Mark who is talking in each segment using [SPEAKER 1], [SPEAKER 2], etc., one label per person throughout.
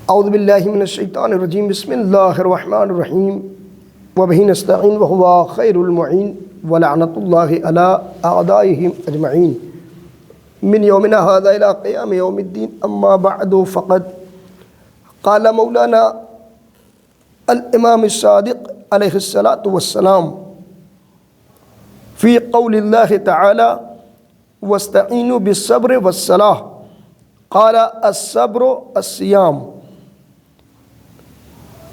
[SPEAKER 1] اعوذ باللہ من الشیطان الرجیم بسم اللہ الرحمن الرحیم وبہ نستعین وہو خیر المعین ولعنۃ اللہ علی اعدائہم اجمعین من یومنا ھذا الی قیام یوم الدین اما بعد فقد قال مولانا الامام الصادق علیہ الصلاۃ والسلام فی قول اللہ تعالی واستعینوا بالصبر والصلاۃ قال الصبر الصیام۔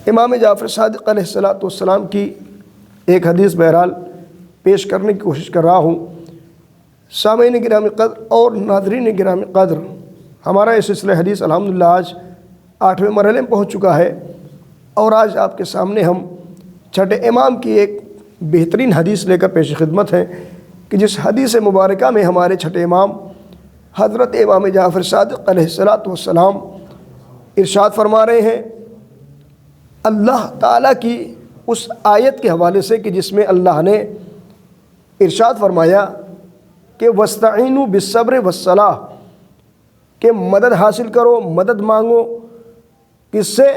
[SPEAKER 1] امام جعفر صادق علیہ الصلاۃ والسلام کی ایک حدیث بہرحال پیش کرنے کی کوشش کر رہا ہوں۔ سامعین گرامی قدر اور ناظرین گرامی قدر، ہمارا یہ سلسلہ حدیث الحمدللہ آج 8ویں مرحلے میں پہنچ چکا ہے، اور آج آپ کے سامنے ہم چھٹے امام کی ایک بہترین حدیث لے کر پیش خدمت ہیں کہ جس حدیث مبارکہ میں ہمارے چھٹے امام حضرت امام جعفر صادق علیہ الصلاۃ والسلام ارشاد فرما رہے ہیں اللہ تعالیٰ کی اس آیت کے حوالے سے کہ جس میں اللہ نے ارشاد فرمایا کہ وَاسْتَعِينُوا بِالصَّبْرِ وَالصَّلَاةِ، کہ مدد حاصل کرو، مدد مانگو، کس سے؟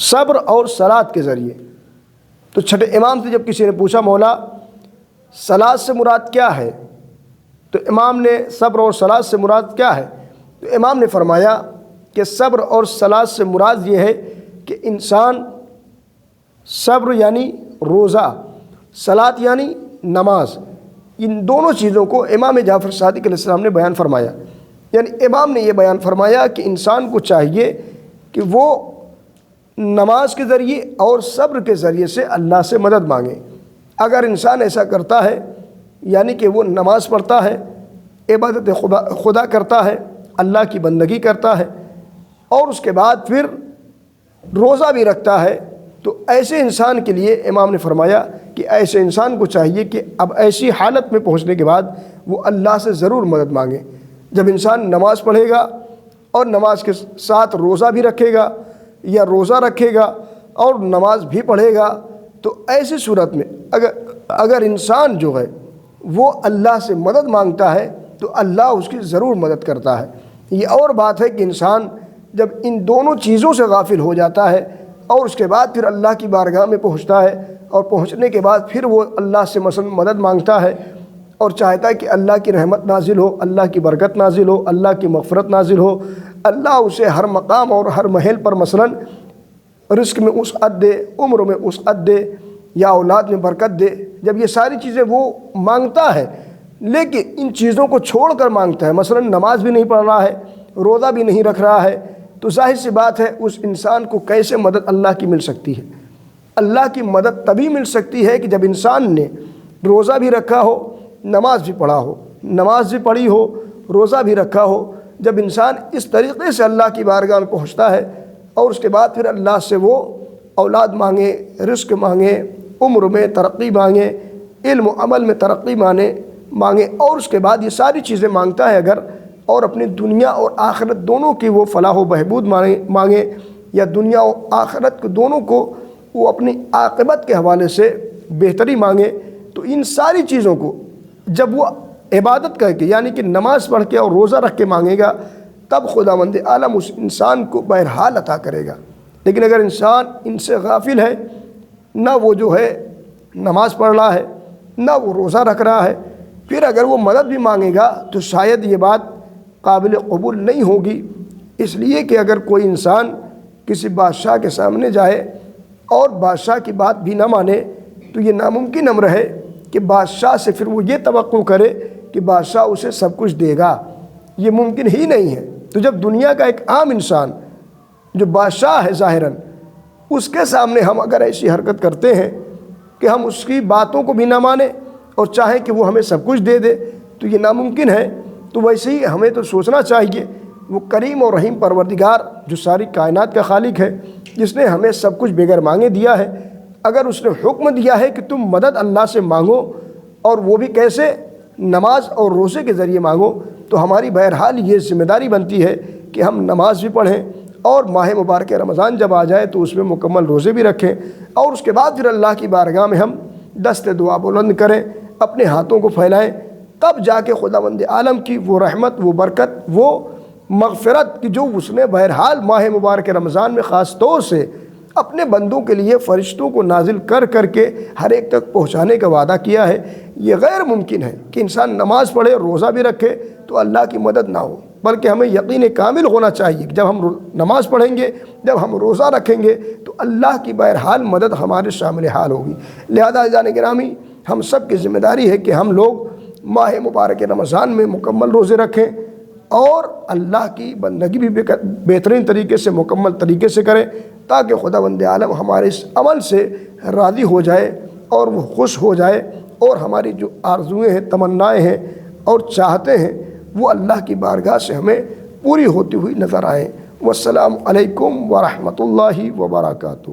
[SPEAKER 1] صبر اور صلاۃ کے ذریعے۔ تو چھٹے امام سے جب کسی نے پوچھا مولا صلاۃ سے مراد کیا ہے، تو امام نے صبر اور صلاۃ سے مراد کیا ہے، تو امام نے فرمایا کہ صبر اور صلاۃ سے مراد یہ ہے کہ انسان صبر یعنی روزہ، صلاۃ یعنی نماز، ان دونوں چیزوں کو امام جعفر صادق علیہ السلام نے بیان فرمایا۔ یعنی امام نے یہ بیان فرمایا کہ انسان کو چاہیے کہ وہ نماز کے ذریعے اور صبر کے ذریعے سے اللہ سے مدد مانگے۔ اگر انسان ایسا کرتا ہے، یعنی کہ وہ نماز پڑھتا ہے، عبادت خدا کرتا ہے، اللہ کی بندگی کرتا ہے، اور اس کے بعد پھر روزہ بھی رکھتا ہے، تو ایسے انسان کے لیے امام نے فرمایا کہ ایسے انسان کو چاہیے کہ اب ایسی حالت میں پہنچنے کے بعد وہ اللہ سے ضرور مدد مانگے۔ جب انسان نماز پڑھے گا اور نماز کے ساتھ روزہ بھی رکھے گا یا روزہ رکھے گا اور نماز بھی پڑھے گا، تو ایسی صورت میں اگر انسان جو ہے وہ اللہ سے مدد مانگتا ہے تو اللہ اس کی ضرور مدد کرتا ہے۔ یہ اور بات ہے کہ انسان جب ان دونوں چیزوں سے غافل ہو جاتا ہے اور اس کے بعد پھر اللہ کی بارگاہ میں پہنچتا ہے، اور پہنچنے کے بعد پھر وہ اللہ سے مثلا مدد مانگتا ہے اور چاہتا ہے کہ اللہ کی رحمت نازل ہو، اللہ کی برکت نازل ہو، اللہ کی مغفرت نازل ہو، اللہ اسے ہر مقام اور ہر محل پر مثلا رزق میں وسعت دے، عمر میں وسعت دے، یا اولاد میں برکت دے۔ جب یہ ساری چیزیں وہ مانگتا ہے لیکن ان چیزوں کو چھوڑ کر مانگتا ہے، مثلا نماز بھی نہیں پڑھ رہا ہے، روزہ بھی نہیں رکھ رہا ہے، تو ظاہر سی بات ہے اس انسان کو کیسے مدد اللہ کی مل سکتی ہے؟ اللہ کی مدد تبھی مل سکتی ہے کہ جب انسان نے روزہ بھی رکھا ہو، نماز بھی پڑھا ہو، نماز بھی پڑھی ہو، روزہ بھی رکھا ہو۔ جب انسان اس طریقے سے اللہ کی بارگاہ میں پہنچتا ہے اور اس کے بعد پھر اللہ سے وہ اولاد مانگے، رزق مانگے، عمر میں ترقی مانگے، علم و عمل میں ترقی مانگے، اور اس کے بعد یہ ساری چیزیں مانگتا ہے اگر، اور اپنی دنیا اور آخرت دونوں کی وہ فلاح و بہبود مانگے، یا دنیا و آخرت کو دونوں کو وہ اپنی عاقبت کے حوالے سے بہتری مانگے، تو ان ساری چیزوں کو جب وہ عبادت کر کے یعنی کہ نماز پڑھ کے اور روزہ رکھ کے مانگے گا، تب خداوند عالم اس انسان کو بہرحال عطا کرے گا۔ لیکن اگر انسان ان سے غافل ہے، نہ وہ جو ہے نماز پڑھ رہا ہے، نہ وہ روزہ رکھ رہا ہے، پھر اگر وہ مدد بھی مانگے گا تو شاید یہ بات قابل قبول نہیں ہوگی۔ اس لیے کہ اگر کوئی انسان کسی بادشاہ کے سامنے جائے اور بادشاہ کی بات بھی نہ مانے تو یہ ناممکن امر ہے کہ بادشاہ سے پھر وہ یہ توقع کرے کہ بادشاہ اسے سب کچھ دے گا، یہ ممکن ہی نہیں ہے۔ تو جب دنیا کا ایک عام انسان جو بادشاہ ہے ظاہراً، اس کے سامنے ہم اگر ایسی حرکت کرتے ہیں کہ ہم اس کی باتوں کو بھی نہ مانیں اور چاہیں کہ وہ ہمیں سب کچھ دے دے، تو یہ ناممکن ہے۔ تو ویسے ہی ہمیں تو سوچنا چاہیے وہ کریم اور رحیم پروردگار جو ساری کائنات کا خالق ہے، جس نے ہمیں سب کچھ بغیر مانگے دیا ہے، اگر اس نے حکم دیا ہے کہ تم مدد اللہ سے مانگو، اور وہ بھی کیسے؟ نماز اور روزے کے ذریعے مانگو، تو ہماری بہرحال یہ ذمہ داری بنتی ہے کہ ہم نماز بھی پڑھیں، اور ماہ مبارک رمضان جب آ جائے تو اس میں مکمل روزے بھی رکھیں، اور اس کے بعد پھر اللہ کی بارگاہ میں ہم دست دعا بلند کریں، اپنے ہاتھوں کو پھیلائیں، تب جا کے خداوند عالم کی وہ رحمت، وہ برکت، وہ مغفرت کی جو اس نے بہرحال ماہ مبارک رمضان میں خاص طور سے اپنے بندوں کے لیے فرشتوں کو نازل کر کر کے ہر ایک تک پہنچانے کا وعدہ کیا ہے، یہ غیر ممکن ہے کہ انسان نماز پڑھے روزہ بھی رکھے تو اللہ کی مدد نہ ہو، بلکہ ہمیں یقین کامل ہونا چاہیے کہ جب ہم نماز پڑھیں گے، جب ہم روزہ رکھیں گے تو اللہ کی بہرحال مدد ہمارے شامل حال ہوگی۔ لہذا عزیزان گرامی، ہم سب کی ذمہ داری ہے کہ ہم لوگ ماہ مبارک رمضان میں مکمل روزے رکھیں اور اللہ کی بندگی بھی بہترین طریقے سے مکمل طریقے سے کریں، تاکہ خداوند عالم ہمارے اس عمل سے راضی ہو جائے اور وہ خوش ہو جائے، اور ہماری جو آرزوئیں ہیں، تمنائیں ہیں اور چاہتے ہیں وہ اللہ کی بارگاہ سے ہمیں پوری ہوتی ہوئی نظر آئیں۔ والسلام علیکم ورحمۃ اللہ وبرکاتہ۔